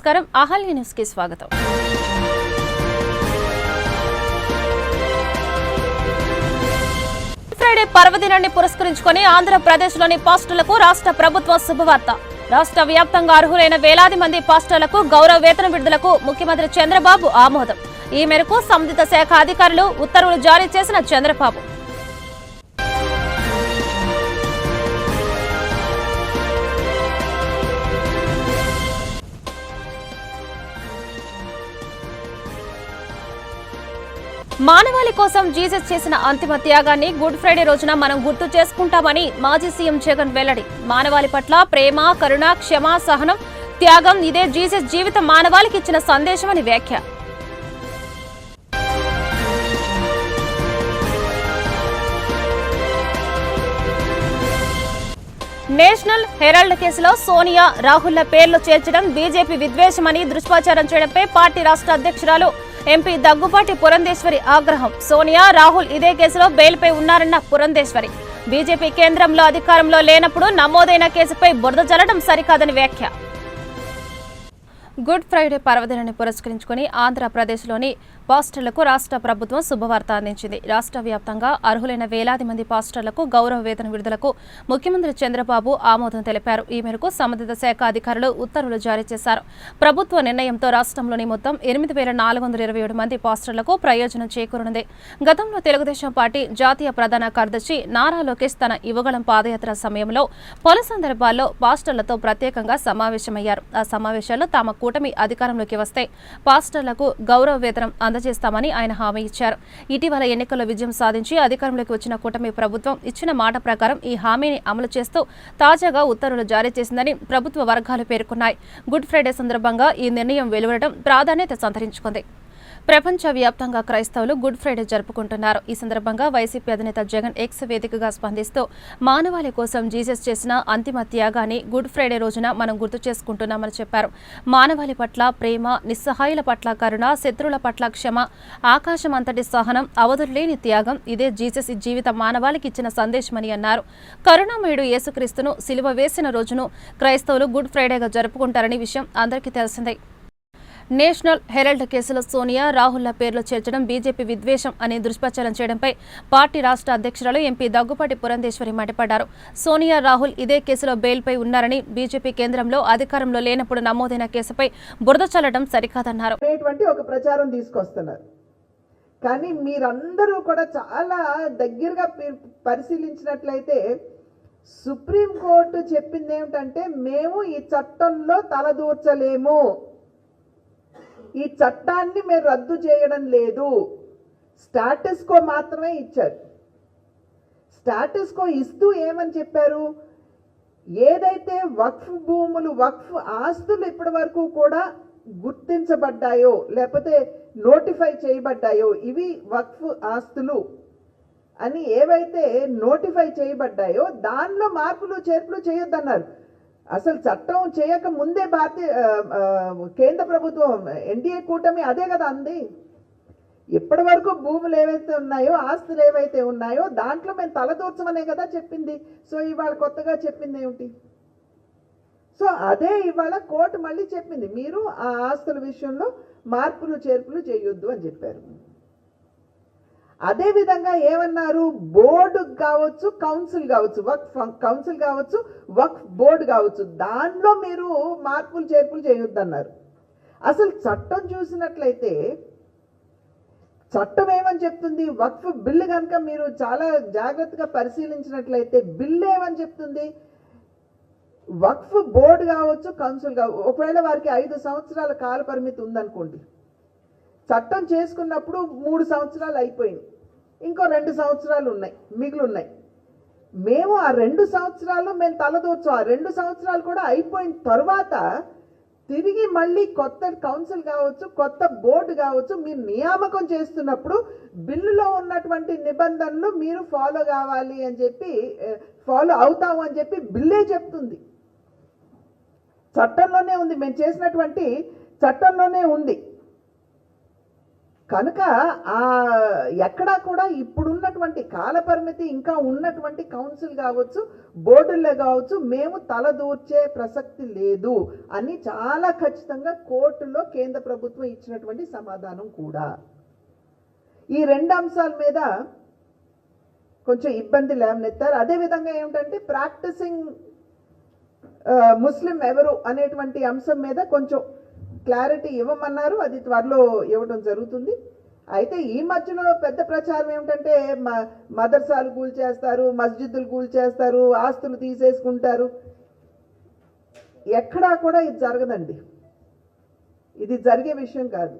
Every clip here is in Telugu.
నమస్కారం అహల్య న్యూస్ కి స్వాగతం. ఫ్రైడే పర్వదినాన్ని పురస్కరించుకొని ఆంధ్రప్రదేశ్లోని పాస్టర్లకు రాష్ట్ర ప్రభుత్వం శుభవార్త. రాష్ట్ర వ్యాప్తంగా అర్హులైన వేలాది మంది పాస్టర్లకు గౌరవ వేతన విడుదలకు ముఖ్యమంత్రి చంద్రబాబు ఆమోదం. ఈ మేరకు సంబంధిత శాఖ అధికారులు ఉత్తర్వులు జారీ చేసిన చంద్రబాబు మానవాళి కోసం జీసస్ చేసిన అంతిమ త్యాగాన్ని గుడ్ ఫ్రైడే రోజున మనం గుర్తు చేసుకుంటామని మాజీ సీఎం జగన్ వెల్లడి. మానవాళి పట్ల ప్రేమ, కరుణ, క్షమ, సహనం, త్యాగం ఇదే జీసస్ జీవితం మానవాళికి ఇచ్చిన సందేశమని వ్యాఖ్య. నేషనల్ హెరాల్డ్ కేసులో సోనియా, రాహుల్ల పేర్లు చేర్చడం బీజేపీ విద్వేషమని దుష్ప్రచారం చేయడంపై పార్టీ రాష్ట్ర అధ్యక్షురాలు ఎంపీ దగ్గుబాటి పురంధేశ్వరి ఆగ్రహం. సోనియా, రాహుల్ ఇదే కేసులో బెయిల్పై ఉన్నారన్న పురంధేశ్వరి. బీజేపీ కేంద్రంలో అధికారంలో లేనప్పుడు నమోదైన కేసుపై బురద జల్లడం సరికాదని వ్యాఖ్య. గుడ్ ఫ్రైడే పర్వదినాన్ని పురస్కరించుకుని ఆంధ్రప్రదేశ్లోని పాస్టర్లకు రాష్ట్ర ప్రభుత్వం శుభవార్త అందించింది. రాష్ట్ర వ్యాప్తంగా అర్హులైన వేలాది మంది పాస్టర్లకు గౌరవ వేతన విడుదలకు ముఖ్యమంత్రి చంద్రబాబు ఆమోదం తెలిపారు. ఈ మేరకు సంబంధిత శాఖ అధికారులు ఉత్తర్వులు జారీ చేశారు. ప్రభుత్వ నిర్ణయంతో రాష్ట్రంలోని మొత్తం 8,427 మంది పాస్టర్లకు ప్రయోజనం చేకూరనుంది. గతంలో తెలుగుదేశం పార్టీ జాతీయ ప్రధాన కార్యదర్శి నారా లోకేష్ తన యువగళం పాదయాత్ర సమయంలో పలు సందర్భాల్లో పాస్టర్లతో ప్రత్యేకంగా సమావేశమయ్యారు. ఆ సమావేశాల్లో తామ కూటమి అధికారంలోకి వస్తే పాస్టర్లకు గౌరవ వేతనం అందజేస్తామని ఆయన హామీ ఇచ్చారు. ఇటీవల ఎన్నికల్లో విజయం సాధించి అధికారంలోకి వచ్చిన కూటమి ప్రభుత్వం ఇచ్చిన మాట ప్రకారం ఈ హామీని అమలు చేస్తూ తాజాగా ఉత్తర్వులు జారీ చేసిందని ప్రభుత్వ వర్గాలు పేర్కొన్నాయి. గుడ్ ఫ్రైడే సందర్భంగా ఈ నిర్ణయం వెలువడటం ప్రాధాన్యత సంతరించుకుంది. ప్రపంచ వ్యాప్తంగా క్రైస్తవులు గుడ్ ఫ్రైడే జరుపుకుంటున్నారు. ఈ సందర్భంగా వైసీపీ అధినేత జగన్ ఎక్స్ వేదికగా స్పందిస్తూ మానవాళి కోసం జీసస్ చేసిన అంతిమ త్యాగాన్ని గుడ్ ఫ్రైడే రోజున మనం గుర్తు చేసుకుంటున్నామని చెప్పారు. మానవాళి పట్ల ప్రేమ, నిస్సహాయుల పట్ల కరుణ, శత్రువుల పట్ల క్షమ, ఆకాశం అంతటి సహనం, అవధులేని త్యాగం ఇదే జీసస్ జీవిత మానవాళికి ఇచ్చిన సందేశమని అన్నారు. కరుణామయుడు యేసుక్రీస్తును సిలువ వేసిన రోజును క్రైస్తవులు గుడ్ ఫ్రైడేగా జరుపుకుంటారనే విషయం అందరికీ తెలిసిందే. నేషనల్ హెరాల్డ్ కేసులో సోనియా, రాహుల్ల పేర్లు చేర్చడం బీజేపీ విద్వేషం అని దుష్ప్రచారం చేయడంపై పార్టీ రాష్ట్ర అధ్యక్షురాలు ఎంపీ దగ్గుపాటి పురంధేశ్వరి మండిపడ్డారు. సోనియా, రాహుల్ ఇదే కేసులో బెయిల్పై ఉన్నారని, బీజేపీ కేంద్రంలో అధికారంలో లేనప్పుడు నమోదైన కేసుపై బురద చల్లడం సరికాదన్నారు. ఒక ప్రచారం తీసుకొస్తున్నారు. కానీ మీరందరూ కూడా చాలా దగ్గరగా పరిశీలించినట్లయితే సుప్రీంకోర్టు చెప్పింది ఏమిటంటే, మేము ఈ చట్టంలో తలదూర్చలేము, ఈ చట్టాన్ని మేము రద్దు చేయడం లేదు, స్టాటస్ కో మాత్రమే ఇచ్చారు. స్టాటస్ కో ఇస్తూ ఏమని చెప్పారు, ఏదైతే వక్ఫ్ భూములు, వక్ఫ్ ఆస్తులు ఇప్పటి వరకు కూడా గుర్తించబడ్డాయో లేకపోతే నోటిఫై చేయబడ్డాయో, ఇవి వక్ఫ్ ఆస్తులు అని ఏవైతే నోటిఫై చేయబడ్డాయో దానిలో మార్పులు చేర్పులు చేయొద్దన్నారు. అసలు చట్టం చేయక ముందే కేంద్ర ప్రభుత్వం ఎన్డీఏ కూటమి అదే కదా అంది. ఇప్పటి వరకు భూములు ఏవైతే ఉన్నాయో, ఆస్తులు ఏవైతే ఉన్నాయో దాంట్లో మేము తలదూర్చమనే కదా చెప్పింది. సో ఇవాళ కొత్తగా చెప్పింది ఏమిటి? సో అదే ఇవాళ కోర్టు మళ్ళీ చెప్పింది, మీరు ఆ ఆస్తుల విషయంలో మార్పులు చేర్పులు చేయొద్దు అని చెప్పారు. అదే విధంగా ఏమన్నారు, బోర్డు కావచ్చు, కౌన్సిల్ కావచ్చు, వక్ఫ్ కౌన్సిల్ కావచ్చు, వక్ఫ్ బోర్డు కావచ్చు, దానిలో మీరు మార్పులు చేర్పులు చేయొద్దన్నారు. అసలు చట్టం చూసినట్లయితే చట్టం ఏమని చెప్తుంది, వక్ఫ్ బిల్లు కనుక మీరు చాలా జాగ్రత్తగా పరిశీలించినట్లయితే బిల్లు ఏమని చెప్తుంది, వక్ఫ్ బోర్డు కావచ్చు, కౌన్సిల్ కావచ్చు, ఒకవేళ వారికి 5 సంవత్సరాల కాల పరిమితి ఉందనుకోండి, చట్టం చేసుకున్నప్పుడు 3 సంవత్సరాలు అయిపోయింది, ఇంకో 2 సంవత్సరాలు మిగిలి ఉన్నాయి. మేము ఆ 2 సంవత్సరాలు మేము తలదూర్చాం. ఆ 2 సంవత్సరాలు కూడా అయిపోయిన తర్వాత తిరిగి మళ్ళీ కొత్త కౌన్సిల్ కావచ్చు, కొత్త బోర్డు కావచ్చు, మీరు నియామకం చేస్తున్నప్పుడు బిల్లులో ఉన్నటువంటి నిబంధనలు మీరు ఫాలో కావాలి అని చెప్పి, ఫాలో అవుతాము అని చెప్పి బిల్లే చెప్తుంది. చట్టంలోనే ఉంది, మేము చేసినటువంటి చట్టంలోనే ఉంది. కనుక ఆ ఎక్కడా కూడా ఇప్పుడున్నటువంటి కాలపరిమితి ఇంకా ఉన్నటువంటి కౌన్సిల్ కావచ్చు, బోర్డుల్లో కావచ్చు, మేము తలదూర్చే ప్రసక్తి లేదు అని చాలా ఖచ్చితంగా కోర్టులో కేంద్ర ప్రభుత్వం ఇచ్చినటువంటి సమాధానం కూడా. ఈ రెండు అంశాల మీద కొంచెం ఇబ్బంది లేవనెత్తారు. అదేవిధంగా ఏమిటంటే ప్రాక్టీసింగ్ ముస్లిం ఎవరు అనేటువంటి అంశం మీద కొంచెం క్లారిటీ ఇవ్వమన్నారు. అది త్వరలో ఇవ్వడం జరుగుతుంది. అయితే ఈ మధ్యలో పెద్ద ప్రచారం ఏమిటంటే మదర్సాలు కూల్చేస్తారు, మస్జిద్దులు కూల్చేస్తారు, ఆస్తులు తీసేసుకుంటారు. ఎక్కడా కూడా ఇది జరగదండి. ఇది జరిగే విషయం కాదు.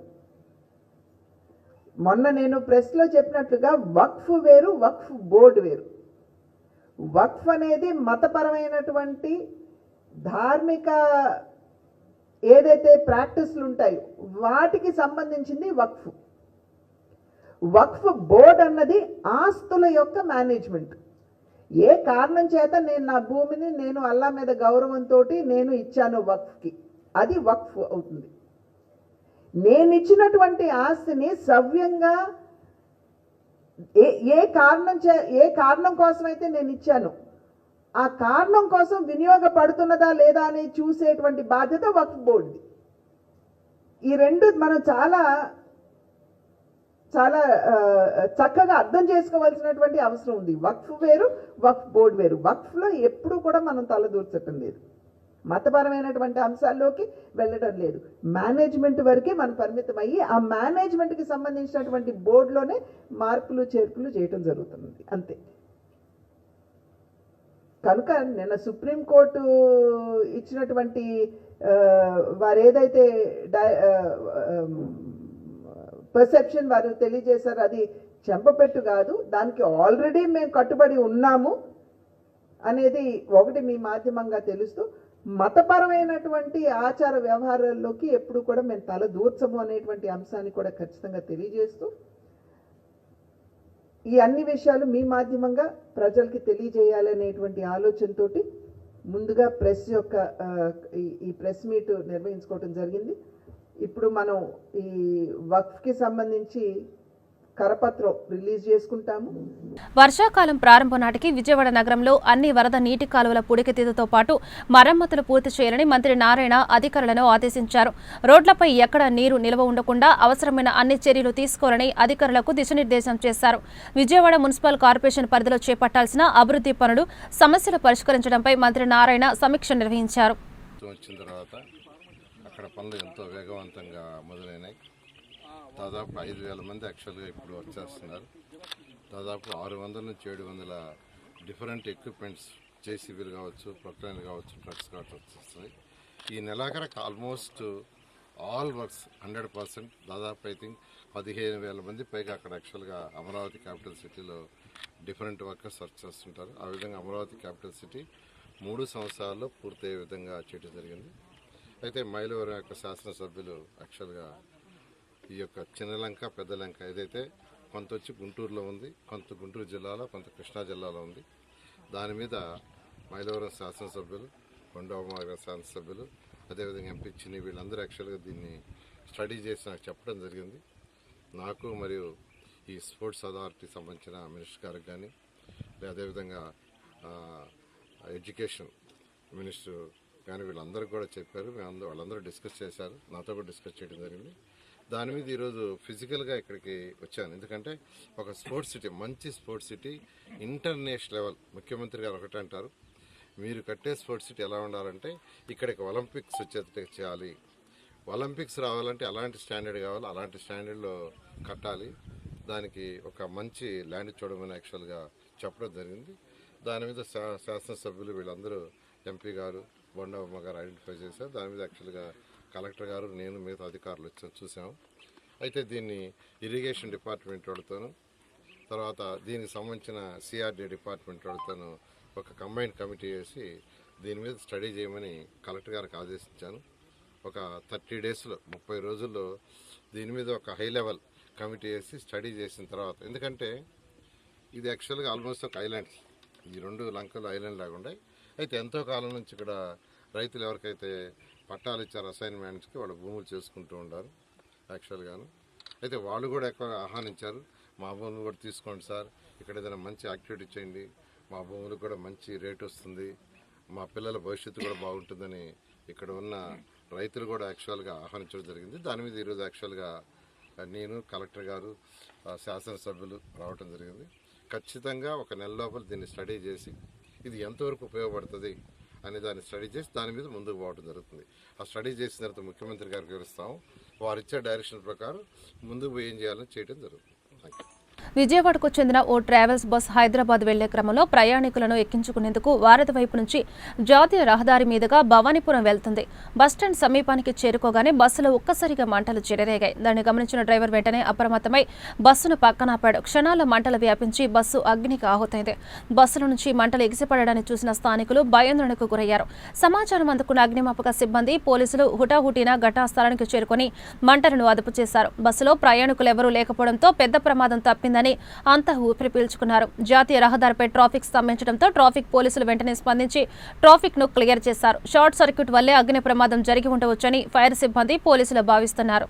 మొన్న నేను ప్రెస్లో చెప్పినట్లుగా వక్ఫ్ వేరు, వక్ఫ్ బోర్డు వేరు. వక్ఫ్ అనేది మతపరమైనటువంటి ధార్మిక ఏదైతే ప్రాక్టీస్లు ఉంటాయో వాటికి సంబంధించింది వక్ఫ్. వక్ఫ్ బోర్డ్ అన్నది ఆస్తుల యొక్క మేనేజ్మెంట్. ఏ కారణం చేత నేను నా భూమిని నేను అల్లా మీద గౌరవంతో నేను ఇచ్చాను వక్ఫ్కి, అది వక్ఫ్ అవుతుంది. నేను ఇచ్చినటువంటి ఆస్తిని సవ్యంగా ఏ కారణం కోసమైతే నేను ఇచ్చాను ఆ కారణం కోసం వినియోగపడుతున్నదా లేదా అని చూసేటువంటి బాధ్యత వక్ఫ్ బోర్డుది. ఈ రెండు మనం చాలా చాలా చక్కగా అర్థం చేసుకోవాల్సినటువంటి అవసరం ఉంది. వక్ఫ్ వేరు, వక్ఫ్ బోర్డు వేరు. వక్ఫ్లో ఎప్పుడు కూడా మనం తలదూర్చటం లేదు, మతపరమైనటువంటి అంశాల్లోకి వెళ్ళడం లేదు. మేనేజ్మెంట్ వరకే మనం పరిమితం అయ్యి ఆ మేనేజ్మెంట్కి సంబంధించినటువంటి బోర్డులోనే మార్పులు చేర్పులు చేయటం జరుగుతుంది, అంతే. కనుక నిన్న సుప్రీంకోర్టు ఇచ్చినటువంటి వారు ఏదైతే పర్సెప్షన్ వారు తెలియజేశారు అది చెంపపెట్టు కాదు. దానికి ఆల్రెడీ మేము కట్టుబడి ఉన్నాము అనేది ఒకటి మీ మాధ్యమంగా తెలుస్తూ, మతపరమైనటువంటి ఆచార వ్యవహారాల్లోకి ఎప్పుడు కూడా మేము తల దూర్చము అనేటువంటి అంశాన్ని కూడా ఖచ్చితంగా తెలియజేస్తూ, ఈ అన్ని విషయాలు మీ మాధ్యమంగా ప్రజలకి తెలియజేయాలనేటువంటి ఆలోచనతోటి ముందుగా ఈ ప్రెస్ మీట్ నిర్వహించుకోవటం జరిగింది. ఇప్పుడు మనం ఈ వక్ఫ్కి సంబంధించి కరపత్రం రిలీజ్ చేసుకుంటాము. వర్షాకాలం ప్రారంభం నాటికి విజయవాడ నగరంలో అన్ని వరద నీటి కాలువల పూడికతీతతో పాటు మరమ్మతులు పూర్తి చేయాలని మంత్రి నారాయణ అధికారులను ఆదేశించారు. రోడ్లపై ఎక్కడ నీరు నిల్వ ఉండకుండా అవసరమైన అన్ని చర్యలు తీసుకోవాలని అధికారులకు దిశానిర్దేశం చేశారు. విజయవాడ మున్సిపల్ కార్పొరేషన్ పరిధిలో చేపట్టాల్సిన అభివృద్ధి పనులు, సమస్యలు పరిష్కరించడంపై మంత్రి నారాయణ సమీక్ష నిర్వహించారు. అక్కడ పనులు ఎంతో వేగవంతంగా మొదలైనాయి. దాదాపు 5,000 మంది యాక్చువల్గా ఇప్పుడు వర్క్ చేస్తున్నారు. దాదాపు 600 నుంచి 700 డిఫరెంట్ ఎక్విప్మెంట్స్, జేసీబీలు కావచ్చు, ప్రొక్లైన్లు కావచ్చు, ట్రక్స్ కావచ్చు వస్తున్నాయి. ఈ నెలాఖరకు ఆల్మోస్ట్ ఆల్ వర్క్స్ 100%, దాదాపు ఐ థింక్ 15,000 మంది పైగా అక్కడ యాక్చువల్గా అమరావతి క్యాపిటల్ సిటీలో డిఫరెంట్ వర్కర్స్ వర్క్ చేస్తుంటారు. ఆ విధంగా అమరావతి క్యాపిటల్ సిటీ 3 సంవత్సరాల్లో పూర్తయ్యే విధంగా చేయడం జరిగింది. అయితే మైలవరం యొక్క శాసనసభ్యులు యాక్చువల్గా ఈ యొక్క చిన్నలంక, పెద్దలంక ఏదైతే కొంత వచ్చి గుంటూరులో ఉంది, కొంత గుంటూరు జిల్లాలో, కొంత కృష్ణా జిల్లాలో ఉంది. దాని మీద మైలవరం శాసనసభ్యులు, కొండవమ్మ శాసనసభ్యులు, అదేవిధంగా ఎంపీ చిన్ని వీళ్ళందరూ యాక్చువల్గా దీన్ని స్టడీ చేసి నాకు చెప్పడం జరిగింది. నాకు మరియు ఈ స్పోర్ట్స్ అథారిటీకి సంబంధించిన మినిస్టర్ గారికి కానీ, అదేవిధంగా ఎడ్యుకేషన్ మినిస్టర్ కానీ వీళ్ళందరూ కూడా చెప్పారు. వాళ్ళందరూ డిస్కస్ చేశారు, నాతో కూడా డిస్కస్ చేయడం జరిగింది. దాని మీద ఈరోజు ఫిజికల్గా ఇక్కడికి వచ్చాను. ఎందుకంటే ఒక స్పోర్ట్స్ సిటీ, మంచి స్పోర్ట్స్ సిటీ, ఇంటర్నేషనల్ లెవెల్. ముఖ్యమంత్రి గారు ఒకటే అంటారు, మీరు కట్టే స్పోర్ట్స్ సిటీ ఎలా ఉండాలంటే ఇక్కడికి ఒలింపిక్స్ వచ్చేటట్టు చేయాలి. ఒలింపిక్స్ రావాలంటే అలాంటి స్టాండర్డ్ కావాలి, అలాంటి స్టాండర్డ్లో కట్టాలి. దానికి ఒక మంచి ల్యాండ్ చూడమని యాక్చువల్గా చెప్పడం జరిగింది. దాని మీద శాసనసభ్యులు వీళ్ళందరూ, ఎంపీ గారు, బొండమ్మ గారు ఐడెంటిఫై చేశారు. దాని మీద యాక్చువల్గా కలెక్టర్ గారు, నేను, మిగతా అధికారులు వచ్చి చూసాము. అయితే దీన్ని ఇరిగేషన్ డిపార్ట్మెంట్ వాళ్ళతోనూ, తర్వాత దీనికి సంబంధించిన సిఆర్డీ డిపార్ట్మెంట్ వాళ్ళతోనూ ఒక కంబైన్డ్ కమిటీ వేసి దీని మీద స్టడీ చేయమని కలెక్టర్ గారికి ఆదేశించాను. ఒక 30 డేస్లో, 30 రోజుల్లో దీని మీద ఒక హై లెవెల్ కమిటీ వేసి స్టడీ చేసిన తర్వాత, ఎందుకంటే ఇది యాక్చువల్గా ఆల్మోస్ట్ ఒక ఐలాండ్, ఈ 2 లంకలు ఐలాండ్ లాగా ఉన్నాయి. అయితే ఎంతో కాలం నుంచి ఇక్కడ రైతులు ఎవరికైతే పట్టాలు ఇచ్చారు అసైన్మెంట్స్కి, వాళ్ళ భూములు చేసుకుంటూ ఉంటారు యాక్చువల్గాను. అయితే వాళ్ళు కూడా ఎక్కువగా ఆహ్వానించారు. మా భూములు కూడా తీసుకోండి సార్, ఇక్కడ ఏదైనా మంచి యాక్టివిటీ చేయండి, మా భూములకు కూడా మంచి రేట్ వస్తుంది, మా పిల్లల భవిష్యత్తు కూడా బాగుంటుందని ఇక్కడ ఉన్న రైతులు కూడా యాక్చువల్గా ఆహ్వానించడం జరిగింది. దాని మీద ఈరోజు యాక్చువల్గా నేను, కలెక్టర్ గారు, శాసనసభ్యులు రావడం జరిగింది. ఖచ్చితంగా ఒక నెల లోపల దీన్ని స్టడీ చేసి ఇది ఎంతవరకు ఉపయోగపడుతుంది అనే దాన్ని స్టడీ చేసి దాని మీద ముందుకు పోవడం జరుగుతుంది. ఆ స్టడీ చేసిన తర్వాత ముఖ్యమంత్రి గారికి వివరిస్తాము. వారు ఇచ్చే డైరెక్షన్ ప్రకారం ముందుకు పోయి ఏం చేయాలని చేయడం జరుగుతుంది. Thank you. విజయవాడకు చెందిన ఓ ట్రావెల్స్ బస్ హైదరాబాద్ వెళ్లే క్రమంలో ప్రయాణికులను ఎక్కించుకునేందుకు వారధి వైపు నుంచి జాతీయ రహదారి మీదుగా భవానీపురం వెళ్తుంది. బస్టాండ్ సమీపానికి చేరుకోగానే బస్సులో ఒక్కసారిగా మంటలు చెలరేగాయి. దాన్ని గమనించిన డ్రైవర్ వెంటనే అప్రమత్తమై బస్సును పక్కనాపాడు. క్షణాల మంటలు వ్యాపించి బస్సు అగ్నికి ఆహుతైంది. బస్సుల నుంచి మంటలు ఎగిసిపడడాన్ని చూసిన స్థానికులు భయాందోళనకు గురయ్యారు. సమాచారం అందుకున్న అగ్నిమాపక సిబ్బంది, పోలీసులు హుటాహుటిన ఘటనా స్థలానికి చేరుకుని మంటలను అదుపు చేశారు. బస్సులో ప్రయాణికులెవరూ లేకపోవడంతో పెద్ద ప్రమాదం తప్పిందని అంతా ఊపిరి పీల్చుకున్నారు. జాతీయ రహదారిపై ట్రాఫిక్ స్తంభించడంతో ట్రాఫిక్ పోలీసులు వెంటనే స్పందించి ట్రాఫిక్ ను క్లియర్ చేశారు. షార్ట్ సర్క్యూట్ వల్లే అగ్ని ప్రమాదం జరిగి ఉండవచ్చని ఫైర్ సిబ్బంది, పోలీసులు భావిస్తున్నారు.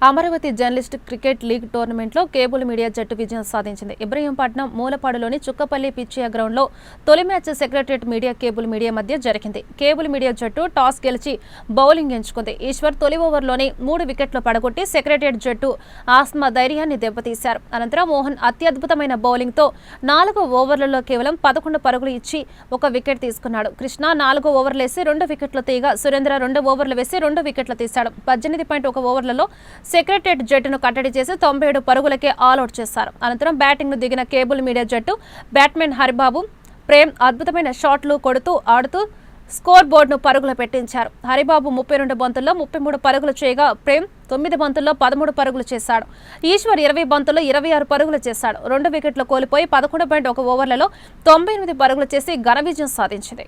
అమరావతి జర్నలిస్ట్ క్రికెట్ లీగ్ టోర్నమెంట్లో కేబుల్ మీడియా జట్టు విజయం సాధించింది. ఇబ్రహీంపట్నం మూలపాడులోని చుక్కపల్లి పిచ్చియా గ్రౌండ్లో తొలి match secretariat media, cable media మధ్య జరిగింది. కేబుల్ మీడియా జట్టు టాస్ గెలిచి బౌలింగ్ ఎంచుకుంది. ఈశ్వర్ తొలి ఓవర్లోనే 3 వికెట్లు పడగొట్టి సెక్రటరియట్ జట్టు ఆస్మా ధైర్యాన్ని దెబ్బతీశారు. అనంతరం మోహన్ అత్యద్భుతమైన బౌలింగ్తో 4 ఓవర్లలో కేవలం 11 పరుగులు ఇచ్చి 1 వికెట్ తీసుకున్నాడు. కృష్ణ 4 ఓవర్లేసి 2 వికెట్లు తీయగా సురేంద్ర 2 ఓవర్లు వేసి 2 వికెట్లు తీశాడు. 18.1 ఓవర్లలో సెక్రటరియట్ జట్టును కట్టడి చేసి 97 పరుగులకే ఆల్అౌట్ చేశారు. అనంతరం బ్యాటింగ్ ను దిగిన కేబుల్ మీడియా జట్టు బ్యాట్స్మెన్ హరిబాబు, ప్రేమ్ అద్భుతమైన షాట్లు కొడుతూ ఆడుతూ స్కోర్ బోర్డును పరుగులు పెట్టించారు. హరిబాబు 32 బంతుల్లో 33 పరుగులు చేయగా ప్రేమ్ 9 బంతుల్లో 13 పరుగులు చేశాడు. ఈశ్వర్ 20 బంతుల్లో 26 పరుగులు చేశాడు. 2 వికెట్లు కోల్పోయి 11.1 ఓవర్లలో 98 పరుగులు చేసి ఘన విజయం సాధించింది.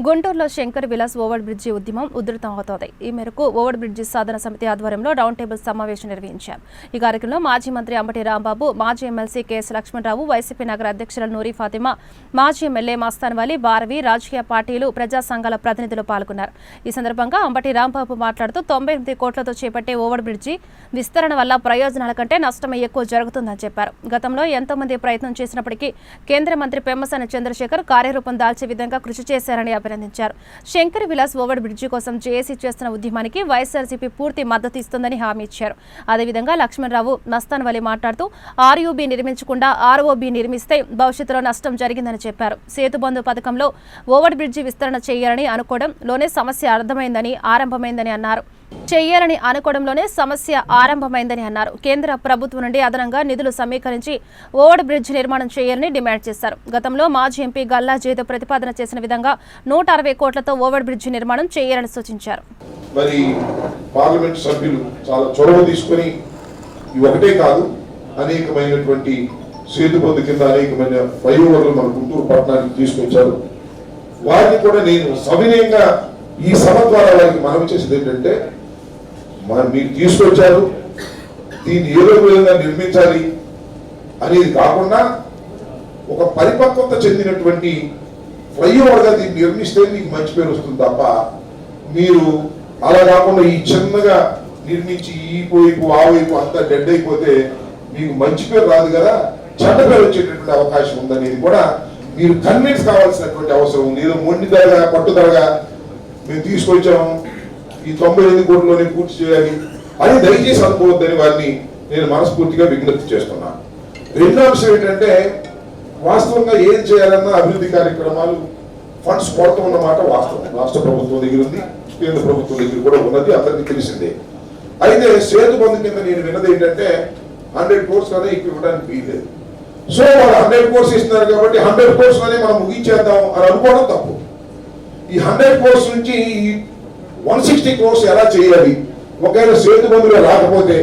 గుంటూరులో శంకర్ విలాస్ ఓవర్ బ్రిడ్జి ఉద్యమం ఉధృతం అవుతోంది. ఈ మేరకు ఓవర్ బ్రిడ్జి సాధన సమితి ఆధ్వర్యంలో రౌండ్ టేబుల్ సమావేశం నిర్వహించారు. ఈ కార్యక్రమంలో మాజీ మంత్రి అంబటి రాంబాబు, మాజీ ఎమ్మెల్సీ కెఎస్ లక్ష్మణరావు, వైసీపీ నగర అధ్యక్షులు నూరి ఫాతిమా, మాజీ ఎమ్మెల్యే మస్తాన్ వలి, భారవి, రాజకీయ పార్టీలు, ప్రజా సంఘాల ప్రతినిధులు పాల్గొన్నారు. ఈ సందర్భంగా అంబటి రాంబాబు మాట్లాడుతూ 98 కోట్లతో చేపట్టే ఓవర్ బ్రిడ్జి విస్తరణ వల్ల ప్రయోజనాల కంటే నష్టమే ఎక్కువ జరుగుతుందని చెప్పారు. గతంలో ఎంతో మంది ప్రయత్నం చేసినప్పటికీ కేంద్ర మంత్రి పెమ్మసాని చంద్రశేఖర్ కార్యరూపం దాల్చే విధంగా కృషి చేశారని అభినందించారు. శంకర్ విలాస్ ఓవర్ బ్రిడ్జి కోసం జేఏసీ చేస్తున్న ఉద్యమానికి వైఎస్ఆర్సీపీ పూర్తి మద్దతు ఇస్తుందని హామీ ఇచ్చారు. అదేవిధంగా లక్ష్మణరావు, మస్తాన్ వలి మాట్లాడుతూ ఆర్యూబీ నిర్మించకుండా ఆర్ఓబీ నిర్మిస్తే భవిష్యత్తులో నష్టం జరిగిందని చెప్పారు. సేతుబంధు పథకంలో ఓవర్ బ్రిడ్జి విస్తరణ చేయాలని అనుకోవడంలోనే సమస్య ఆరంభమైందని అన్నారు. కేంద్ర ప్రభుత్వం నుండి అదనంగా నిధులు సమీకరించి ఓవర్ బ్రిడ్జ్ నిర్మాణం చేయాలని డిమాండ్ చేశారు. గతంలో మాజీ ఎంపీ గల్లా జేదో ప్రతిపాదన చేసిన విధంగా 160 కోట్లతో ఓవర్ బ్రిడ్జ్ నిర్మాణం చేయాలని సూచించారు. మరి పార్లమెంట్ సభ్యులు చాలా చొరవ తీసుకొని ఒకటే కాదు అనేకమైనటువంటి సేతుబంధు కింద అనేకమైన ఫ్లైఓవర్లు మన గుంటూరు పట్టణానికి తీసుకొచ్చారు. వారిని కూడా నేను సవినయంగా ఈ సభ ద్వారా వారికి మనవి చేసేది ఏంటంటే, మీరు తీసుకొచ్చారు, దీన్ని ఏదో విధంగా నిర్మించాలి అనేది కాకుండా ఒక పరిపక్వత చెందినటువంటి ఫ్లైఓవర్గా దీన్ని నిర్మిస్తే మీకు మంచి పేరు వస్తుంది తప్ప, మీరు అలా కాకుండా ఈ చిన్నగా నిర్మించి ఈ వైపు ఆ వైపు అంతా డెడ్ అయిపోతే మీకు మంచి పేరు రాదు కదా, చెడ్డ పేరు వచ్చేటటువంటి అవకాశం ఉందనేది కూడా మీరు కన్విన్స్ కావాల్సినటువంటి అవసరం ఉంది. ఏదో మొండిదరగా పట్టుదరగా మేము తీసుకొచ్చాము, ఈ 98 కోట్లలోనే పూర్తి చేయాలి అని దయచేసి అనుకోవద్దని వారిని నేను మనస్ఫూర్తిగా విజ్ఞప్తి చేస్తున్నాను. రెండో అంశం ఏంటంటే, వాస్తవంగా ఏం చేయాలన్నా అభివృద్ధి కార్యక్రమాలు ఫండ్స్ కొరత ఉన్నమాట వాస్తవం. రాష్ట్ర ప్రభుత్వం దగ్గర ఉంది, కేంద్ర ప్రభుత్వం దగ్గర కూడా ఉన్నది, అందరికీ తెలిసిందే. అయితే సేతుబంధు కింద నేను విన్నది ఏంటంటే 100 crores లోనే ఇక్కడ ఇవ్వడానికి వీలేదు. సో వాళ్ళు 100 crores ఇస్తున్నారు కాబట్టి 100 crores లోనే మనం ముగించేద్దాం అని అనుకోవడం తప్పు. ఈ 100 crores నుంచి 160 crores ఎలా చేయాలి, ఒకవేళ సేతుబంధులో రాకపోతే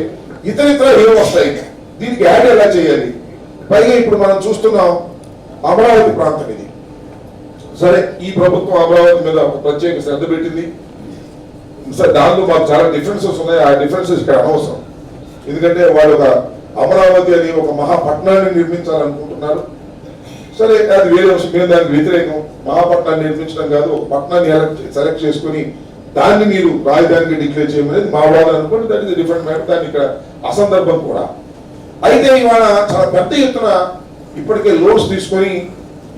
ఇతర ఏం వస్తాయి, దీనికి యాడ్ ఎలా చేయాలి. పైగా ఇప్పుడు మనం చూస్తున్నాం అమరావతి ప్రాంతం ఇది. సరే, ఈ ప్రభుత్వం అమరావతి మీద ఒక ప్రత్యేక శ్రద్ధ పెట్టింది. సరే, దానిలో మాకు చాలా డిఫరెన్సెస్ ఉన్నాయి. ఆ డిఫరెన్సెస్ ఇక్కడ అనవసరం. ఎందుకంటే వాళ్ళు ఒక అమరావతి అని ఒక మహాపట్నాన్ని నిర్మించాలనుకుంటున్నారు. సరే, అది వేరే విషయం, మేము దానికి వ్యతిరేకం. మహాపట్నాన్ని నిర్మించడం కాదు, ఒక పట్టణాన్ని సెలెక్ట్ చేసుకుని దాన్ని మీరు రాజధానికి డిక్లేర్ చేయమనేది మా వాదన అనుకోండి. That is different matter. దాన్ని ఇక్కడ అసందర్భం కూడా. అయితే ఇవాళ చాలా పెద్ద ఎత్తున ఇప్పటికే లోన్స్ తీసుకొని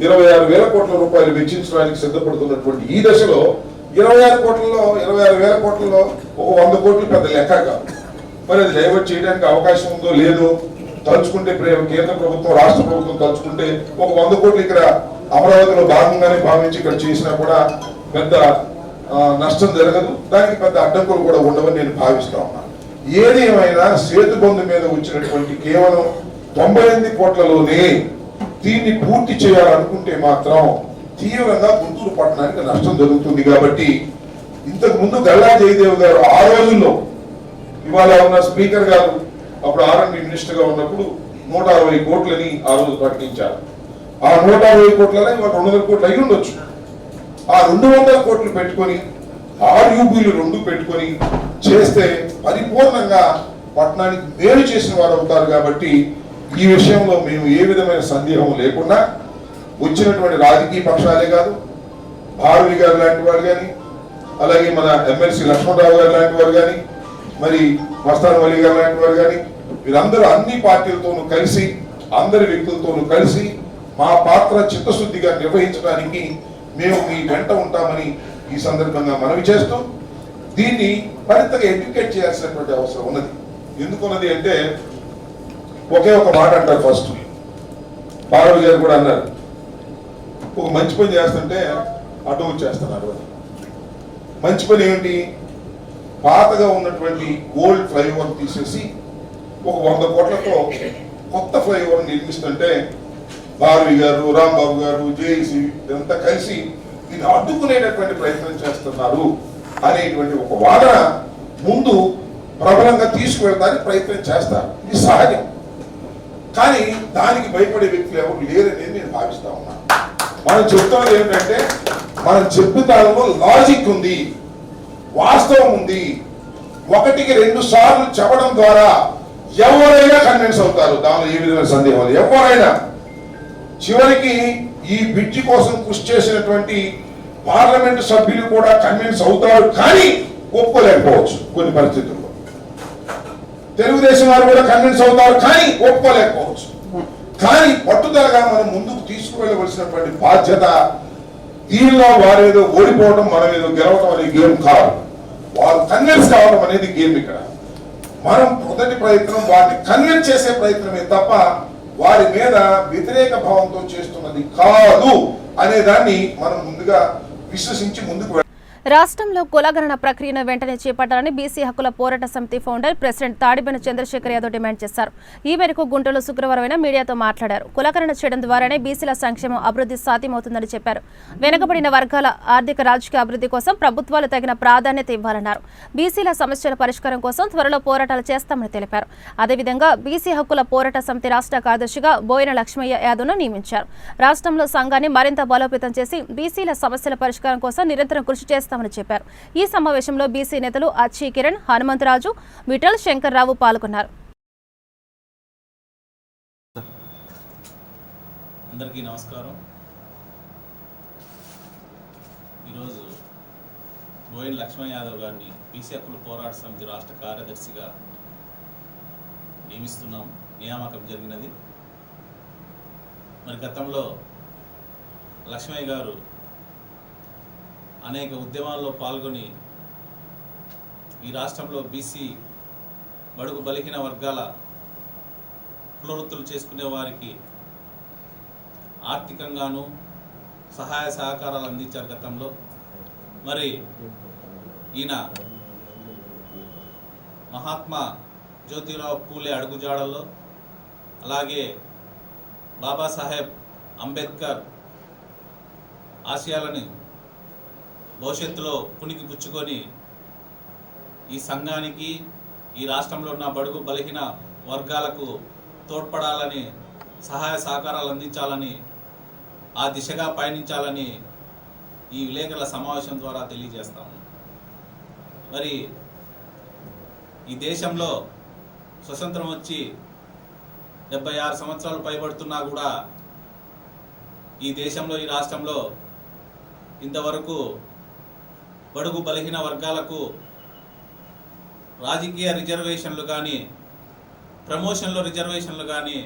26,000 కోట్ల రూపాయలు వెచ్చించడానికి సిద్ధపడుతున్నటువంటి ఈ దశలో 26,000 కోట్లలో ఒక 100 కోట్లు పెద్ద లెక్క కాదు. మరి అది డైవర్ట్ చేయడానికి అవకాశం ఉందో లేదో తలుచుకుంటే కేంద్ర ప్రభుత్వం రాష్ట్ర ప్రభుత్వం తలుచుకుంటే ఒక 100 కోట్లు ఇక్కడ అమరావతిలో భాగంగానే భావించి ఇక్కడ చేసినా కూడా పెద్ద నష్టం జరగదు. దానికి పెద్ద అడ్డంకులు కూడా ఉండవని నేను భావిస్తా ఉన్నాను. ఏది ఏమైనా సేతు బంధు మీద వచ్చినటువంటి కేవలం 98 కోట్లలోనే దీన్ని పూర్తి చేయాలనుకుంటే మాత్రం తీవ్రంగా గుంటూరు పట్టణానికి నష్టం జరుగుతుంది. కాబట్టి ఇంతకు ముందు గల్లా జయదేవ్ గారు ఆ రోజుల్లో, ఇవాళ ఉన్న స్పీకర్ గారు అప్పుడు ఆర్ఎండ్బి మినిస్టర్ గా ఉన్నప్పుడు 160 కోట్లని ఆ రోజు ప్రకటించారు. ఆ 160 కోట్లలో ఇవాళ 200 కోట్లు అయి ఉండొచ్చు. ఆ 200 కోట్లు పెట్టుకొని ఆర్యూబీలు 2 పెట్టుకొని చేస్తే పరిపూర్ణంగా పట్టణానికి మేలు చేసిన వారు అవుతారు. కాబట్టి ఈ విషయంలో మేము ఏ విధమైన సందేహం లేకుండా వచ్చినటువంటి రాజకీయ పక్షాలే కాదు, భారవి గారు లాంటి వారు కానీ, అలాగే మన ఎమ్మెల్సీ లక్ష్మణరావు గారు లాంటి వారు కానీ, మరి మస్తాన్ వలి గారు లాంటి వారు కానీ, వీరందరూ అన్ని పార్టీలతోనూ కలిసి, అందరి వ్యక్తులతోనూ కలిసి మా పాత్ర చిత్తశుద్ధిగా నిర్వహించడానికి మేము మీ వెంట ఉంటామని ఈ సందర్భంగా మనవి చేస్తూ, దీన్ని మరింతగా ఎడ్యుకేట్ చేయాల్సినటువంటి అవసరం ఉన్నది. ఎందుకున్నది అంటే ఒకే ఒక మాట అంటారు. ఫస్ట్ పార్వతి గారు కూడా అన్నారు, ఒక మంచి పని చేస్తుంటే అటు వచ్చేస్తున్నారు. మంచి పని ఏంటి? పాతగా ఉన్నటువంటి ఓల్డ్ ఫ్లైఓవర్ తీసేసి ఒక 100 కోట్లతో కొత్త ఫ్లైఓవర్ నిర్మిస్తుంటే భారవి గారు, రాంబాబు గారు, జేఈసీ ఇదంతా కలిసి దీన్ని అడ్డుకునేటటువంటి ప్రయత్నం చేస్తున్నారు అనేటువంటి ఒక వాదన ముందు ప్రబలంగా తీసుకువెళ్ళడానికి ప్రయత్నం చేస్తారు. ఇది సహజం. కానీ దానికి భయపడే వ్యక్తులు ఎవరు లేరనేది నేను భావిస్తా ఉన్నాను. మనం చెప్తున్నది ఏంటంటే, మనం చెప్పుతాలో లాజిక్ ఉంది, వాస్తవం ఉంది. 1కి 2 సార్లు చెప్పడం ద్వారా ఎవరైనా కన్విన్స్ అవుతారు. దానిలో ఏ విధమైన సందేహం లేదు. ఎవరైనా చివరికి ఈ బ్రిడ్జి కోసం కృషి చేసినటువంటి పార్లమెంటు సభ్యులు కూడా కన్విన్స్ అవుతారు. కానీ ఒప్పుకోలేకపోవచ్చు కొన్ని పరిస్థితుల్లో. తెలుగుదేశం వారు కూడా కన్విన్స్ అవుతారు, కానీ ఒప్పుకోలేకపోవచ్చు. కానీ పట్టుదలగా మనం ముందుకు తీసుకువెళ్ళవలసినటువంటి బాధ్యత. దీనిలో వారేదో ఓడిపోవడం, మనం ఏదో గెలవడం అనే గేమ్ కాదు. వారు కన్విన్స్ కావడం అనేది గేమ్. ఇక్కడ మనం మొదటి ప్రయత్నం వారిని కన్విన్స్ చేసే ప్రయత్నమే తప్ప వారి మీద వ్యతిరేక భావంతో చేస్తున్నది కాదు అనే దాన్ని మనం ముందుగా విశ్వసించి ముందుకు రాష్ట్రంలో కులగణన ప్రక్రియను వెంటనే చేపట్టాలని బీసీ హక్కుల పోరాట సమితి founder president Tadibena Chandrashekar Yadav demand చేశారు. ఈ మేరకు గుంటూరులో శుక్రవారం మీడియాతో మాట్లాడారు. కులగణన చేయడం ద్వారానే బీసీల సంక్షేమం అభివృద్ధి సాధ్యమవుతుందని చెప్పారు. వెనుకబడిన వర్గాల ఆర్థిక రాజకీయ అభివృద్ధి కోసం ప్రభుత్వాలు తగిన ప్రాధాన్యత ఇవ్వాలన్నారు. బీసీల సమస్యల పరిష్కారం కోసం త్వరలో పోరాటాలు చేస్తామని తెలిపారు. అదేవిధంగా బీసీ హక్కుల పోరాట సమితి రాష్ట్ర కార్యదర్శిగా బోయిన లక్ష్మయ్య యాదవ్ను నియమించారు. రాష్ట్రంలో సంఘాన్ని మరింత బలోపేతం చేసి బీసీల సమస్యల పరిష్కారం కోసం నిరంతరం కృషి చేస్తామని చెప్పారు. ఈ సమావేశంలో బీసీ నేతలు అచ్చి కిరణ్, హనుమంతరాజు, విఠల్, శంకర్రావు పాల్గొన్నారు. అందరికీ నమస్కారం. ఈరోజు బోయిన లక్ష్మణ్ యాదవ్ గారిని బీసీ హక్కుల పోరాట సమితి రాష్ట్ర కార్యదర్శిగా నియమిస్తున్నాం. నియామకం జరిగినది. మరి గతంలో లక్ష్మయ్య గారు అనేక ఉద్యమాల్లో పాల్గొని ఈ రాష్ట్రంలో బీసీ బడుగు బలహీన వర్గాల కులవృత్తులు చేసుకునే వారికి ఆర్థికంగాను సహాయ సహకారాలు అందించారు గతంలో. మరి ఈయన మహాత్మా జ్యోతిరావు పూలే అడుగుజాడల్లో, అలాగే బాబాసాహెబ్ అంబేద్కర్ ఆశయాలని భవిష్యత్తులో పునికి పుచ్చుకొని ఈ సంఘానికి, ఈ రాష్ట్రంలో ఉన్న బడుగు బలహీన వర్గాలకు తోడ్పడాలని, సహాయ సహకారాలు అందించాలని, ఆ దిశగా పయనించాలని ఈ విలేకరుల సమావేశం ద్వారా తెలియజేస్తాము. మరి ఈ దేశంలో స్వతంత్రం వచ్చి 76 సంవత్సరాలు పైబడుతున్నా కూడా ఈ దేశంలో, ఈ రాష్ట్రంలో ఇంతవరకు బడుగు బలహీన వర్గాలకు రాజకీయ రిజర్వేషన్లు కానీ, ప్రమోషన్లో రిజర్వేషన్లు కానీ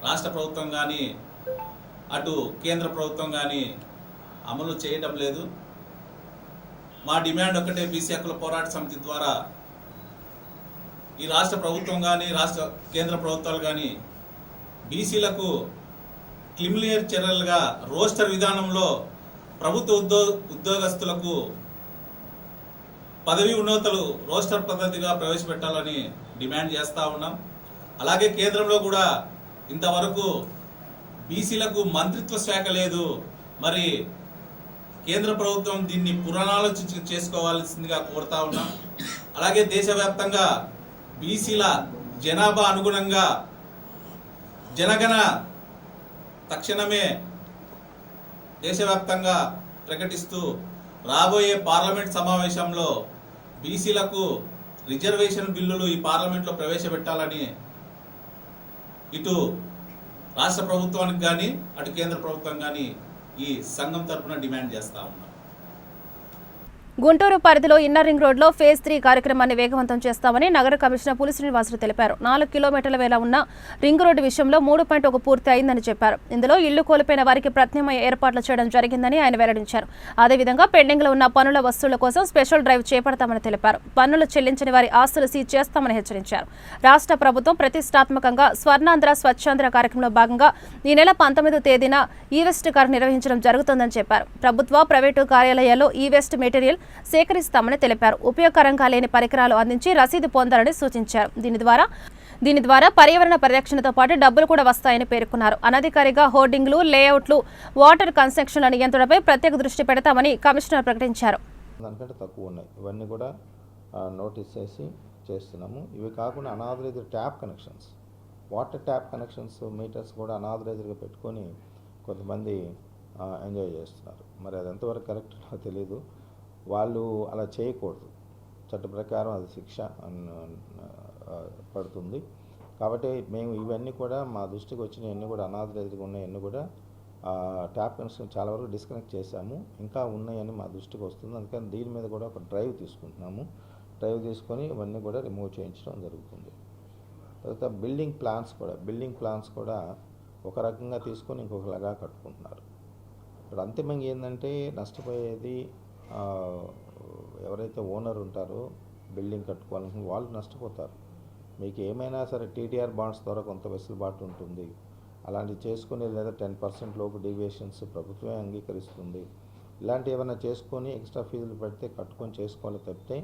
రాష్ట్ర ప్రభుత్వం కానీ అటు కేంద్ర ప్రభుత్వం కానీ అమలు చేయడం లేదు. మా డిమాండ్ ఒకటే, బీసీ హక్కుల పోరాట సమితి ద్వారా ఈ రాష్ట్ర ప్రభుత్వం కానీ కేంద్ర ప్రభుత్వాలు కానీ బీసీలకు క్రిమినల్ చర్యలుగా రోస్టర్ విధానంలో ప్రభుత్వ ఉద్యోగస్తులకు పదవి ఉన్నతులు రోస్టర్ పద్ధతిగా ప్రవేశపెట్టాలని డిమాండ్ చేస్తూ ఉన్నాం. అలాగే కేంద్రంలో కూడా ఇంతవరకు బీసీలకు మంత్రిత్వ శాఖ లేదు. మరి కేంద్ర ప్రభుత్వం దీన్ని పునరాలోచన చేసుకోవాల్సిందిగా కోరుతా ఉన్నాం. అలాగే దేశవ్యాప్తంగా బీసీల జనాభా అనుగుణంగా జనగణ తక్షణమే దేశవ్యాప్తంగా ప్రకటిస్తూ రాబోయే పార్లమెంట్ సమావేశంలో బీసీలకు రిజర్వేషన్ బిల్లులు ఈ పార్లమెంట్లో ప్రవేశపెట్టాలని ఇటు రాష్ట్ర ప్రభుత్వానికి కానీ అటు కేంద్ర ప్రభుత్వం కానీ ఈ సంఘం తరఫున డిమాండ్ చేస్తా ఉన్నాం. గుంటూరు పరిధిలో ఇన్నర్ రింగ్ రోడ్లో ఫేజ్ 3 కార్యక్రమాన్ని వేగవంతం చేస్తామని నగర కమిషనర్ పులి శ్రీనివాసులు తెలిపారు. 4 కిలోమీటర్ల వేల ఉన్న రింగ్ రోడ్డు విషయంలో 3.1 పూర్తి అయిందని చెప్పారు. ఇందులో ఇళ్లు కోల్పోయిన వారికి ప్రత్యామ్నాయ ఏర్పాట్లు చేయడం జరిగిందని ఆయన వెల్లడించారు. అదేవిధంగా పెండింగ్ లో ఉన్న పన్నుల వసూళ్ల కోసం స్పెషల్ డ్రైవ్ చేపడతామని తెలిపారు. పన్నులు చెల్లించని వారి ఆస్తులు సీజ్ చేస్తామని హెచ్చరించారు. రాష్ట్ర ప్రభుత్వం ప్రతిష్టాత్మకంగా స్వర్ణాంధ్ర స్వచ్ఛాంధ్ర కార్యక్రమంలో భాగంగా ఈ నెల 19వ తేదీన ఈవెస్ట్ కార్ నిర్వహించడం జరుగుతుందని చెప్పారు. ప్రభుత్వ ప్రైవేటు కార్యాలయాల్లో ఈవెస్ట్ మెటీరియల్ సేకరిస్తామని తెలిపారు. ఉపయోగకరంగా లేని పరికరాలు అందించి రసీదు పొందాలని సూచించారు. దీని ద్వారా పర్యావరణ పరిరక్షణతో పాటు డబ్బులు కూడా వస్తాయని పేర్కొన్నారు. అనధికారిగా హోర్డింగ్లు, లేఅవుట్లు, వాటర్ కన్స్ట్రక్షన్ల నియంత్రణపై ప్రత్యేక దృష్టి పెడతామని కమిషనర్ ప్రకటించారు. దానికంటే తక్కువ ఉన్నాయి, ఇవన్నీ కూడా నోటీస్ చేసి చేస్తున్నాము. ఇవి కాకుండా unauthorised tap connections, water tap connections meters కూడా అనాథరైజ్డ్గా పెట్టుకొని కొంతమంది ఎంజాయ్ చేస్తున్నారు. మరి అది ఎంతవరకు కరెక్ట్ తెలియదు. వాళ్ళు అలా చేయకూడదు, చట్ట ప్రకారం అది శిక్ష పడుతుంది. కాబట్టి మేము ఇవన్నీ కూడా మా దృష్టికి వచ్చినవన్నీ కూడా అనాథరైజ్డ్గా ఉన్నాయన్నీ కూడా ట్యాప్ కనెక్షన్ చాలా వరకు డిస్కనెక్ట్ చేశాము. ఇంకా ఉన్నాయని మా దృష్టికి వస్తుంది. అందుకని దీని మీద కూడా ఒక డ్రైవ్ తీసుకుంటున్నాము. డ్రైవ్ తీసుకొని ఇవన్నీ కూడా రిమూవ్ చేయించడం జరుగుతుంది. తర్వాత బిల్డింగ్ ప్లాన్స్ కూడా ఒక రకంగా తీసుకొని ఇంకొకలాగా కట్టుకుంటున్నారు. ఇప్పుడు అంతిమంగా ఏంటంటే నష్టపోయేది ఎవరైతే ఓనర్ ఉంటారో బిల్డింగ్ కట్టుకోవాలని వాళ్ళు నష్టపోతారు. మీకు ఏమైనా సరే టీటీఆర్ బాండ్స్ ద్వారా కొంత వెసులుబాటు ఉంటుంది. అలాంటివి చేసుకుని లేదా 10% లోపు డీవియేషన్స్ ప్రభుత్వమే అంగీకరిస్తుంది. ఇలాంటివి ఏమైనా చేసుకొని ఎక్స్ట్రా ఫీజులు పెడితే కట్టుకొని చేసుకోవాలి తప్పితే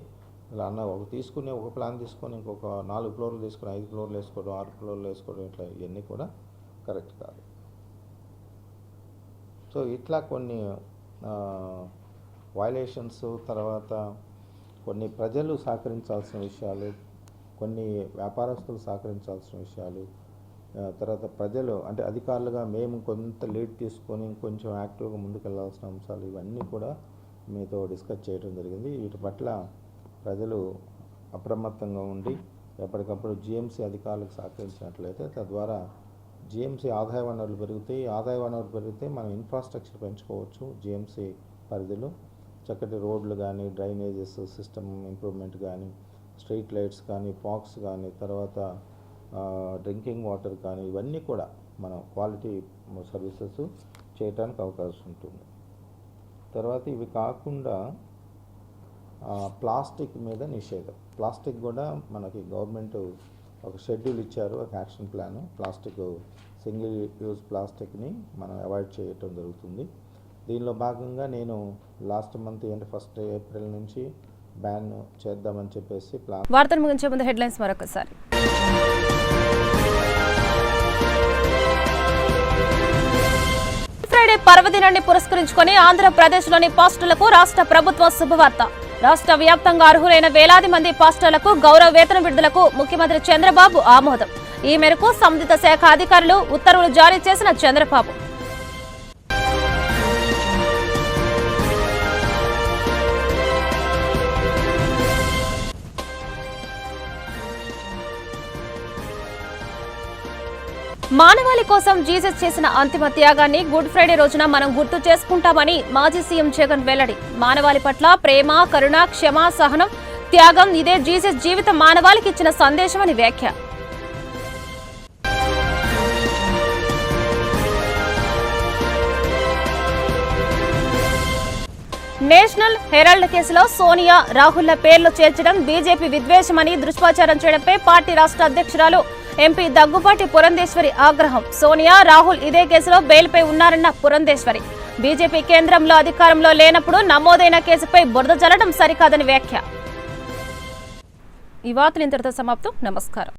ఇలా ఒక ప్లాన్ తీసుకొని ఇంకొక 4 ఫ్లోర్లు తీసుకొని 5 ఫ్లోర్లు వేసుకోవడం, 6 ఫ్లోర్లు వేసుకోవడం, ఇట్లా ఇవన్నీ కూడా కరెక్ట్ కాదు. సో ఇట్లా కొన్ని వయలేషన్స్, తర్వాత కొన్ని ప్రజలు సహకరించాల్సిన విషయాలు, కొన్ని వ్యాపారస్తులు సహకరించాల్సిన విషయాలు, తర్వాత ప్రజలు అంటే అధికారులుగా మేము కొంత లీడ్ తీసుకొని కొంచెం యాక్టివ్గా ముందుకెళ్లాల్సిన అంశాలు ఇవన్నీ కూడా మీతో డిస్కస్ చేయడం జరిగింది. వీటి పట్ల ప్రజలు అప్రమత్తంగా ఉండి ఎప్పటికప్పుడు జిఎంసీ అధికారులకు సహకరించినట్లయితే తద్వారా జిఎంసీ ఆదాయ వనరులు పెరిగితే మనం ఇన్ఫ్రాస్ట్రక్చర్ పెంచుకోవచ్చు. జిఎంసీ పరిధిలో చక్కటి రోడ్లు కానీ, డ్రైనేజెస్ సిస్టమ్ ఇంప్రూవ్మెంట్ కానీ, స్ట్రీట్ లైట్స్ కానీ, పార్క్స్ కానీ, తర్వాత డ్రింకింగ్ వాటర్ కానీ ఇవన్నీ కూడా మనం క్వాలిటీ సర్వీసెస్ చేయడానికి అవకాశం ఉంటుంది. తర్వాత ఇవి కాకుండా ప్లాస్టిక్ మీద నిషేధం. ప్లాస్టిక్ కూడా మనకి గవర్నమెంట్ ఒక షెడ్యూల్ ఇచ్చారు, ఒక యాక్షన్ ప్లాన్. సింగిల్ యూజ్ ప్లాస్టిక్ని మనం అవాయిడ్ చేయటం జరుగుతుంది. దీనిలో భాగంగా నేను లాస్ట్ మంత్ 1 ఏప్రిల్ నుంచి బ్యాన్ చేద్దామని చెప్పేసి ప్లాన్. వార్తలు ముగించే ముందు హెడ్లైన్స్ మరొకసారి. ఫ్రైడే పర్వదినాన్ని పురస్కరించుకొని ఆంధ్రప్రదేశ్లోని పాస్టర్లకు రాష్ట్ర ప్రభుత్వం శుభవార్త. రాష్ట్ర వ్యాప్తంగా అర్హులైన వేలాది మంది పాస్టర్లకు గౌరవ వేతన విడుదలకు ముఖ్యమంత్రి చంద్రబాబు ఆమోదం. ఈ మేరకు సంబంధిత శాఖ అధికారులు ఉత్తర్వులు జారీ చేసిన చంద్రబాబు. మానవాళి కోసం జీసస్ చేసిన అంతిమ త్యాగాన్ని గుడ్ ఫ్రైడే రోజున మనం గుర్తు చేసుకుంటామని మాజీ సీఎం జగన్ వెల్లడి. మానవాళి పట్ల ప్రేమ, కరుణ, క్షమ, సహనం, త్యాగం ఇదే జీసస్ జీవితం మానవాళికి ఇచ్చిన సందేశమని వ్యాఖ్య. నేషనల్ హెరాల్డ్ కేసులో సోనియా, రాహుల్ల పేర్లు చేర్చడం బీజేపీ విద్వేషమని దుష్ప్రచారం చేయడంపై పార్టీ రాష్ట్ర అధ్యక్షురాలు ఎంపీ దగ్గుపాటి పురంధేశ్వరి ఆగ్రహం. సోనియా, రాహుల్ ఇదే కేసులో బెయిల్పై ఉన్నారన్న పురంధేశ్వరి. బీజేపీ కేంద్రంలో అధికారంలో లేనప్పుడు నమోదైన కేసుపై బురద జల్లడం సరికాదని వ్యాఖ్య. ఈ వార్తలు ఇంతటితో సమాప్తం. నమస్కారం.